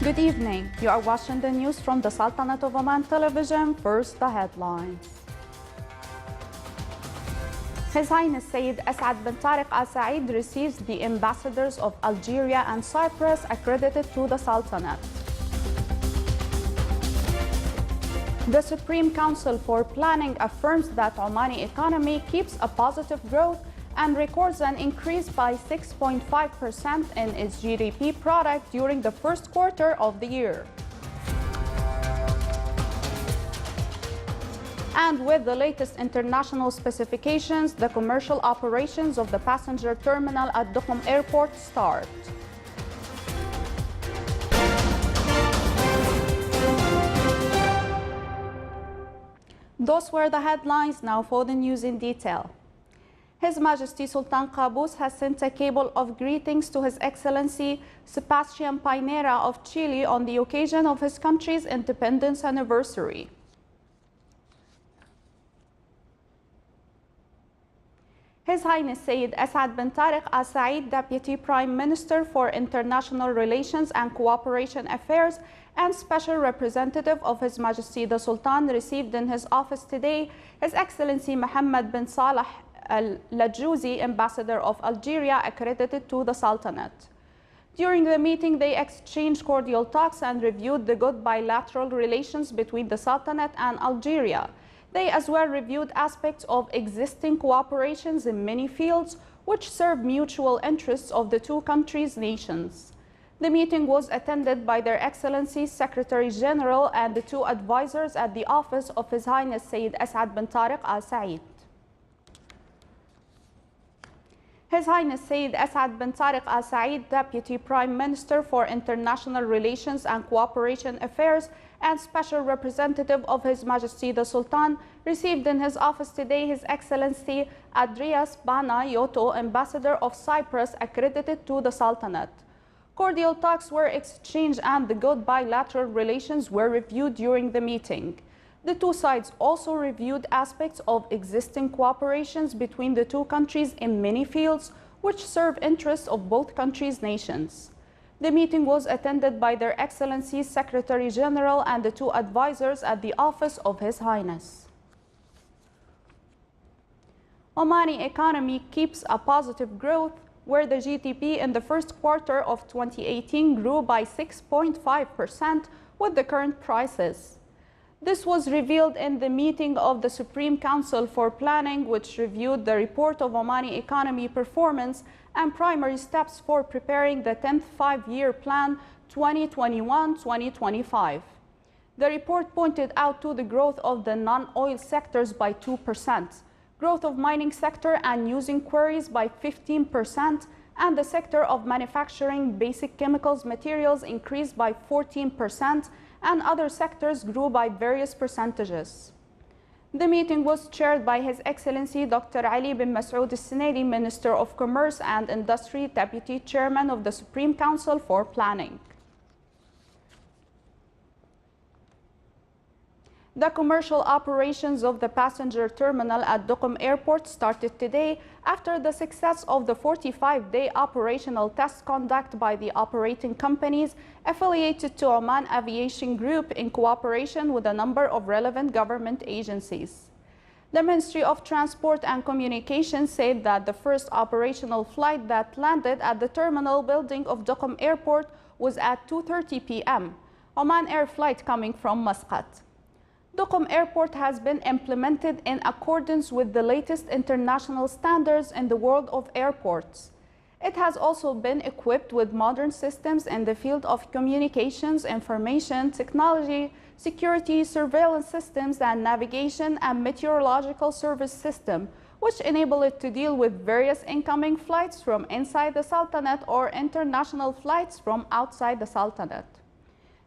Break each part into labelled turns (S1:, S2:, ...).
S1: Good evening. You are watching the news from the Sultanate of Oman television. First, the headlines. His Highness Sayyid Asad bin Tariq Al Said receives the ambassadors of Algeria and Cyprus accredited to the Sultanate. The Supreme Council for Planning affirms that Omani economy keeps a positive growth and records an increase by 6.5% in its GDP product during the first quarter of the year. And with the latest international specifications, the commercial operations of the passenger terminal at Duqm Airport start. Those were the headlines. Now for the news in detail. His Majesty Sultan Qaboos has sent a cable of greetings to His Excellency Sebastián Pinera of Chile on the occasion of his country's independence anniversary. His Highness Sayyid Asad bin Tariq Al Said, Deputy Prime Minister for International Relations and Cooperation Affairs and Special Representative of His Majesty the Sultan, received in his office today His Excellency Mohammed bin Saleh Al-Lajouzi, Ambassador of Algeria, accredited to the Sultanate. During the meeting, they exchanged cordial talks and reviewed the good bilateral relations between the Sultanate and Algeria. They as well reviewed aspects of existing cooperations in many fields which serve mutual interests of the two countries' nations. The meeting was attended by Their Excellencies Secretary General and the two advisors at the office of His Highness Sayyid Asad bin Tariq Al Said. His Highness Sayyid Asad bin Tariq Al Said, Deputy Prime Minister for International Relations and Cooperation Affairs and Special Representative of His Majesty the Sultan, received in his office today His Excellency Andreas Bana Yoto, Ambassador of Cyprus, accredited to the Sultanate. Cordial talks were exchanged and the good bilateral relations were reviewed during the meeting. The two sides also reviewed aspects of existing cooperations between the two countries in many fields which serve interests of both countries' nations. The meeting was attended by Their Excellencies Secretary General and the two advisors at the office of His Highness. Omani economy keeps a positive growth, where the GDP in the first quarter of 2018 grew by 6.5% with the current prices. This was revealed in the meeting of the Supreme Council for Planning, which reviewed the report of Omani economy performance and primary steps for preparing the 10th five-year plan 2021-2025. The report pointed out to the growth of the non-oil sectors by 2%, growth of mining sector and news inquiries by 15%, and the sector of manufacturing basic chemicals materials increased by 14%, and other sectors grew by various percentages. The meeting was chaired by His Excellency Dr. Ali bin Masoud Al-Sinadi, Minister of Commerce and Industry, Deputy Chairman of the Supreme Council for Planning. The commercial operations of the passenger terminal at Duqm Airport started today after the success of the 45-day operational test conduct by the operating companies affiliated to Oman Aviation Group in cooperation with a number of relevant government agencies. The Ministry of Transport and Communication said that the first operational flight that landed at the terminal building of Duqm Airport was at 2:30 p.m. Oman Air flight coming from Muscat. Duqm Airport has been implemented in accordance with the latest international standards in the world of airports. It has also been equipped with modern systems in the field of communications, information technology, security, surveillance systems, and navigation and meteorological service system, which enable it to deal with various incoming flights from inside the Sultanate or international flights from outside the Sultanate.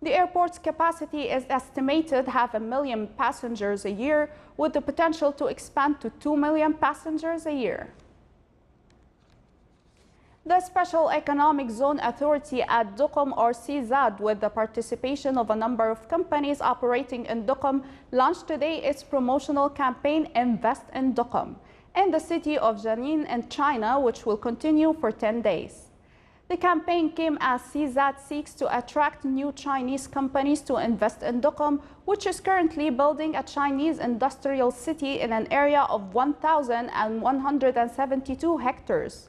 S1: The airport's capacity is estimated 500,000 passengers a year, with the potential to expand to 2 million passengers a year. The Special Economic Zone Authority at Duqm, or CZAD, with the participation of a number of companies operating in Duqm, launched today its promotional campaign Invest in Duqm in the city of Jinan in China, which will continue for 10 days. The campaign came as CZAT seeks to attract new Chinese companies to invest in Duqm, which is currently building a Chinese industrial city in an area of 1,172 hectares.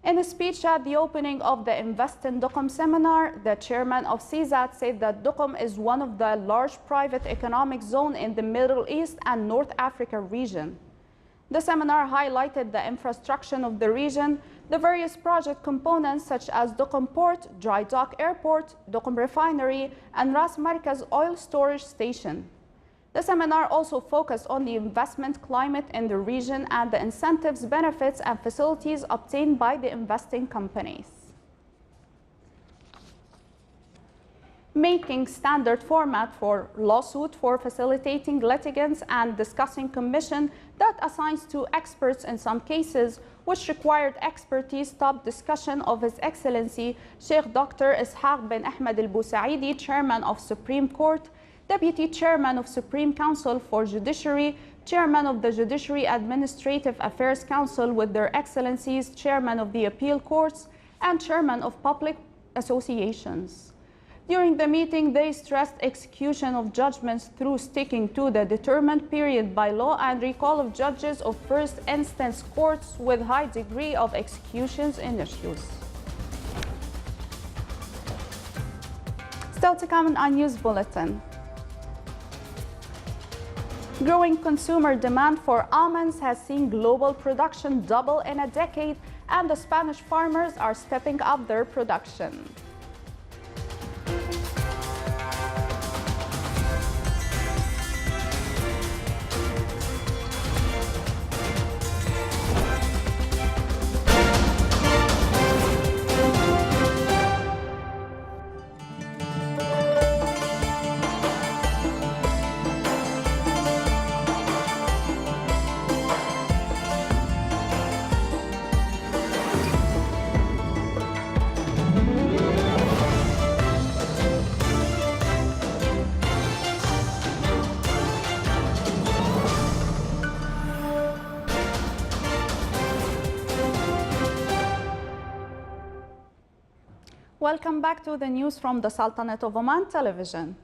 S1: In a speech at the opening of the Invest in Duqm seminar, the chairman of CZAT said that Duqm is one of the large private economic zones in the Middle East and North Africa region. The seminar highlighted the infrastructure of the region, the various project components such as Duqm Port, Dry Dock Airport, Duqm Refinery, and Ras Markaz Oil Storage Station. The seminar also focused on the investment climate in the region and the incentives, benefits, and facilities obtained by the investing companies. Making standard format for lawsuit for facilitating litigants and discussing commission that assigns to experts in some cases, which required expertise top discussion of His Excellency Sheikh Dr. Ishaq bin Ahmed al-Busaidi, Chairman of Supreme Court, Deputy Chairman of Supreme Council for Judiciary, Chairman of the Judiciary Administrative Affairs Council with Their Excellencies, Chairman of the Appeal Courts, and Chairman of Public Associations. During the meeting, they stressed execution of judgments through sticking to the determined period by law and recall of judges of first instance courts with high degree of executions in issues. Still to come on News Bulletin. Growing consumer demand for almonds has seen global production double in a decade, and the Spanish farmers are stepping up their production. Welcome back to the news from the Sultanate of Oman television.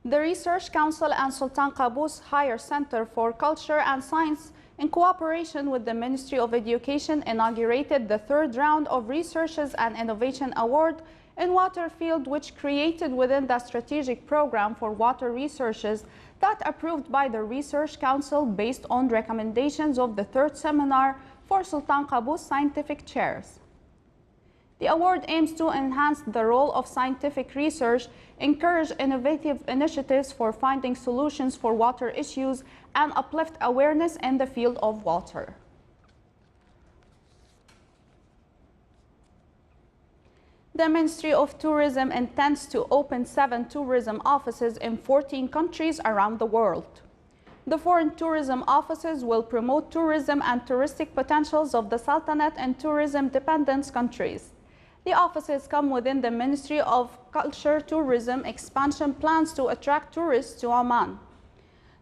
S1: The Research Council and Sultan Qaboos Higher Center for Culture and Science, in cooperation with the Ministry of Education, inaugurated the third round of Researches and Innovation Award in water field, which created within the strategic program for water researches that approved by the Research Council based on recommendations of the third seminar for Sultan Qaboos scientific chairs. The award aims to enhance the role of scientific research, encourage innovative initiatives for finding solutions for water issues, and uplift awareness in the field of water. The Ministry of Tourism intends to open 7 tourism offices in 14 countries around the world. The foreign tourism offices will promote tourism and touristic potentials of the Sultanate and tourism-dependent countries. The offices come within the Ministry of Culture Tourism expansion plans to attract tourists to Oman.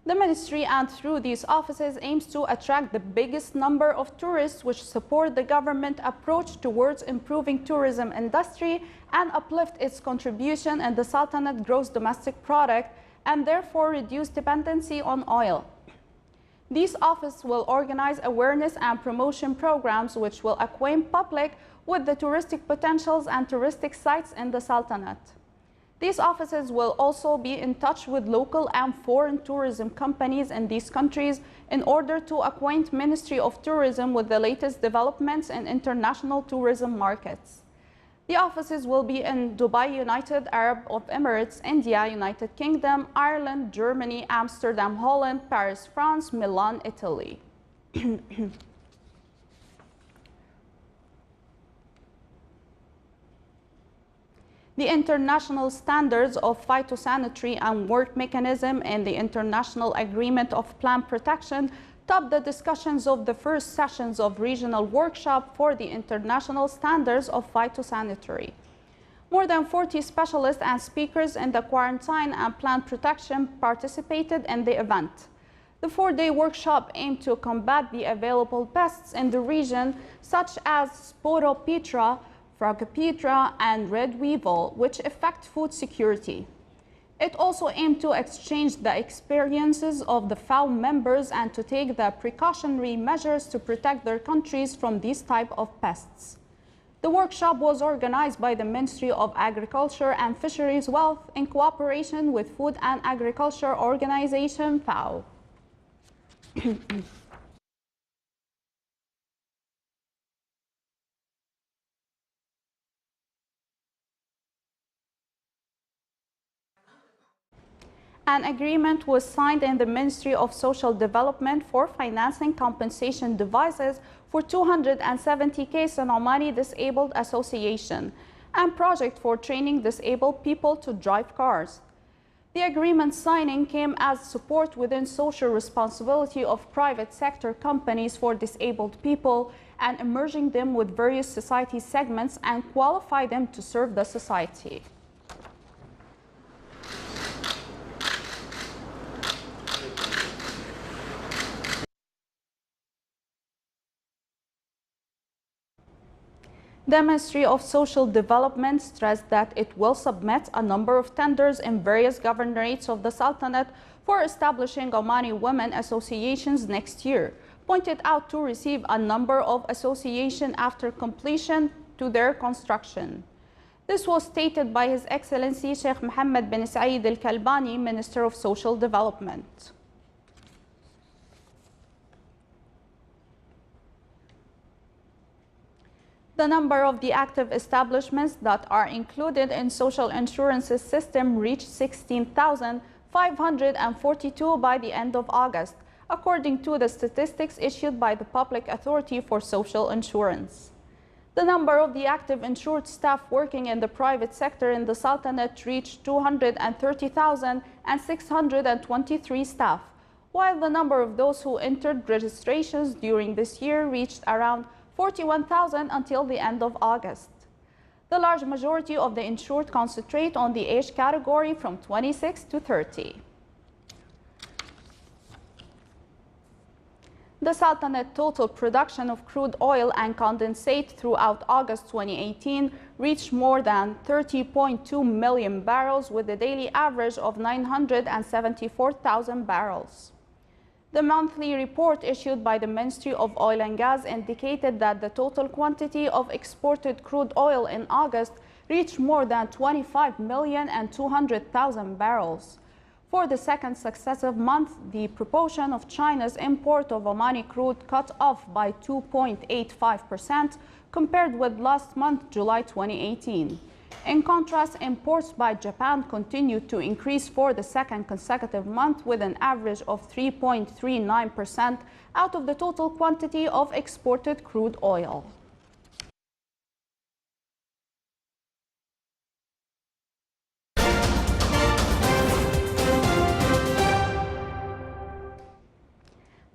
S1: The ministry, and through these offices, aims to attract the biggest number of tourists, which support the government approach towards improving tourism industry and uplift its contribution in the Sultanate gross domestic product, and therefore reduce dependency on oil. These offices will organize awareness and promotion programs which will acquaint public with the touristic potentials and touristic sites in the Sultanate. These offices will also be in touch with local and foreign tourism companies in these countries in order to acquaint Ministry of Tourism with the latest developments in international tourism markets. The offices will be in Dubai, United Arab Emirates, India, United Kingdom, Ireland, Germany, Amsterdam, Holland, Paris, France, Milan, Italy. The international standards of phytosanitary and work mechanism and the International Agreement of Plant Protection topped the discussions of the first sessions of regional workshop for the international standards of phytosanitary. More than 40 specialists and speakers in the quarantine and plant protection participated in the event. The 4-day workshop aimed to combat the available pests in the region, such as Sporopitra, Fructipedra, and red weevil, which affect food security. It also aimed to exchange the experiences of the FAO members and to take the precautionary measures to protect their countries from these type of pests. The workshop was organized by the Ministry of Agriculture and Fisheries Wealth in cooperation with Food and Agriculture Organization FAO. An agreement was signed in the Ministry of Social Development for financing compensation devices for 270K Omani Disabled Association and project for training disabled people to drive cars. The agreement signing came as support within social responsibility of private sector companies for disabled people and emerging them with various society segments and qualify them to serve the society. The Ministry of Social Development stressed that it will submit a number of tenders in various governorates of the Sultanate for establishing Omani women associations next year, pointed out to receive a number of associations after completion to their construction. This was stated by His Excellency Sheikh Mohammed bin Saeed Al-Kalbani, Minister of Social Development. The number of the active establishments that are included in social insurance system reached 16,542 by the end of August, according to the statistics issued by the Public Authority for Social Insurance. The number of the active insured staff working in the private sector in the Sultanate reached 230,623 staff, while the number of those who entered registrations during this year reached around 41,000 until the end of August. The large majority of the insured concentrate on the age category from 26 to 30. The Sultanate total production of crude oil and condensate throughout August 2018 reached more than 30.2 million barrels with a daily average of 974,000 barrels. The monthly report issued by the Ministry of Oil and Gas indicated that the total quantity of exported crude oil in August reached more than 25,200,000 barrels. For the second successive month, the proportion of China's import of Omani crude cut off by 2.85% compared with last month, July 2018. In contrast, imports by Japan continued to increase for the second consecutive month with an average of 3.39% out of the total quantity of exported crude oil.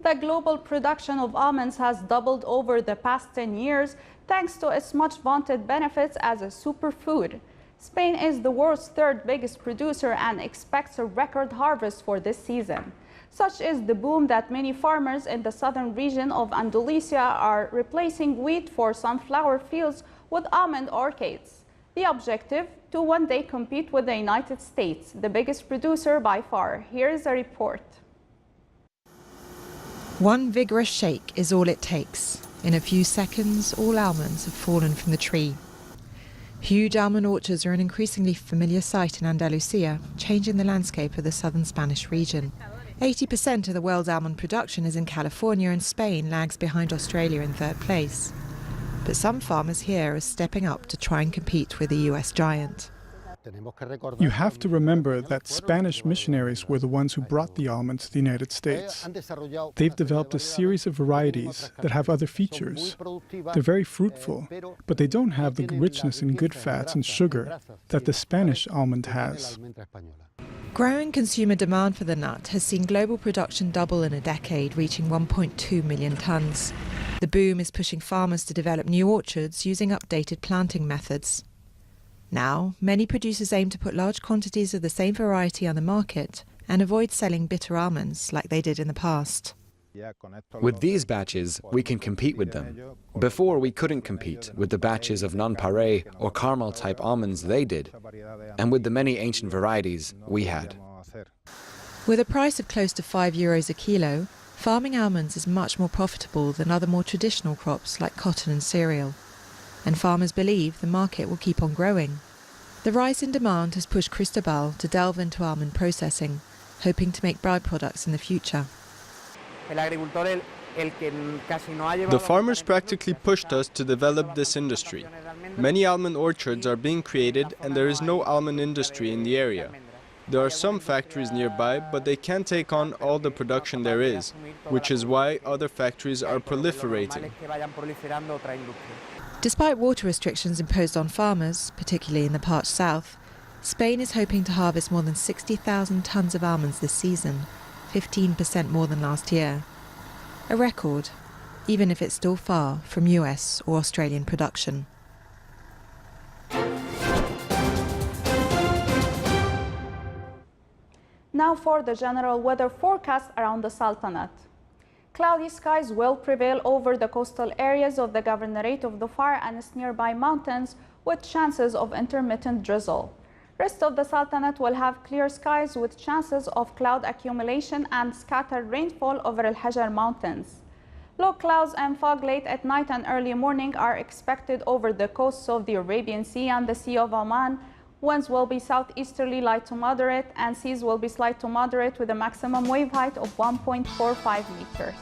S1: The global production of almonds has doubled over the past 10 years thanks to its much vaunted benefits as a superfood. Spain is the world's third biggest producer and expects a record harvest for this season. Such is the boom that many farmers in the southern region of Andalusia are replacing wheat for sunflower fields with almond orchards. The objective? To one day compete with the United States, the biggest producer by far. Here is a report.
S2: One vigorous shake is all it takes. In a few seconds, all almonds have fallen from the tree. Huge almond orchards are an increasingly familiar sight in Andalusia, changing the landscape of the southern Spanish region. 80% of the world's almond production is in California, and Spain lags behind Australia in third place. But some farmers here are stepping up to try and compete with the US giant.
S3: You have to remember that Spanish missionaries were the ones who brought the almond to the United States. They've developed a series of varieties that have other features. They're very fruitful, but they don't have the richness in good fats and sugar that the Spanish almond has.
S2: Growing consumer demand for the nut has seen global production double in a decade, reaching 1.2 million tonnes. The boom is pushing farmers to develop new orchards using updated planting methods. Now, many producers aim to put large quantities of the same variety on the market and avoid selling bitter almonds like they did in the past.
S4: With these batches, we can compete with them. Before, we couldn't compete with the batches of non-Paré or caramel-type almonds they did, and with the many ancient varieties we had.
S2: With a price of close to €5 a kilo, farming almonds is much more profitable than other more traditional crops like cotton and cereal. And farmers believe the market will keep on growing. The rise in demand has pushed Cristobal to delve into almond processing, hoping to make byproducts in the future.
S5: The farmers practically pushed us to develop this industry. Many almond orchards are being created and there is no almond industry in the area. There are some factories nearby, but they can't take on all the production there is, which is why other factories are proliferating.
S2: Despite water restrictions imposed on farmers, particularly in the parched south, Spain is hoping to harvest more than 60,000 tonnes of almonds this season, 15% more than last year. A record, even if it's still far from US or Australian production.
S1: Now for the general weather forecast around the Sultanate. Cloudy skies will prevail over the coastal areas of the Governorate of Dhofar and its nearby mountains, with chances of intermittent drizzle. Rest of the Sultanate will have clear skies with chances of cloud accumulation and scattered rainfall over Al Hajar Mountains. Low clouds and fog late at night and early morning are expected over the coasts of the Arabian Sea and the Sea of Oman. Winds will be southeasterly light to moderate and seas will be slight to moderate with a maximum wave height of 1.45 meters.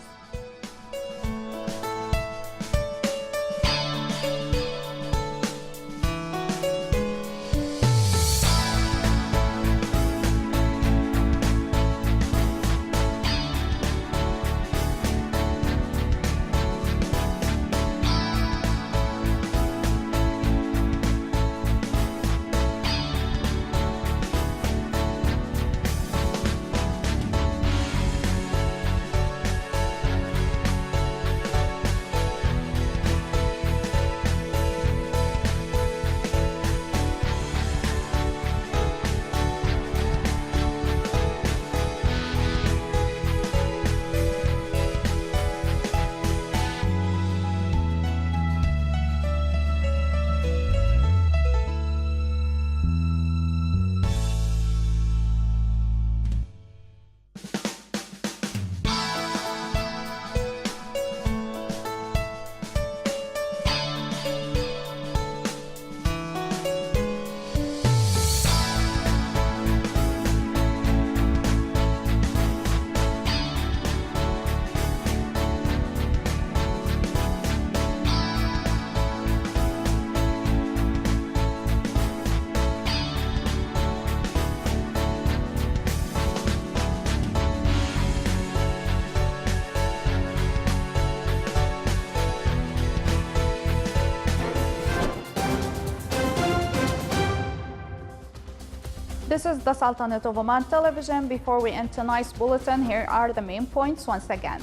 S1: This is the Sultanate of Oman television. Before we end tonight's bulletin, here are the main points once again.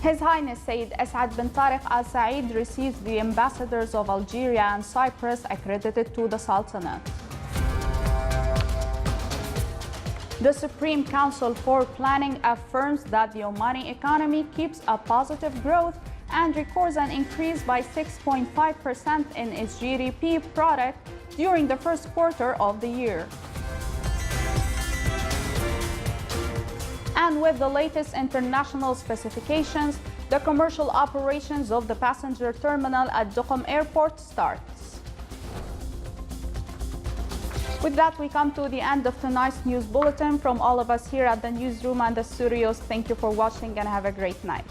S1: His Highness Sayyid As'ad bin Tariq Al Said receives the ambassadors of Algeria and Cyprus accredited to the Sultanate. The Supreme Council for Planning affirms that the Omani economy keeps a positive growth and records an increase by 6.5% in its GDP product during the first quarter of the year. And with the latest international specifications, the commercial operations of the passenger terminal at Duqm Airport starts. With that, we come to the end of tonight's news bulletin. From all of us here at the newsroom and the studios, thank you for watching and have a great night.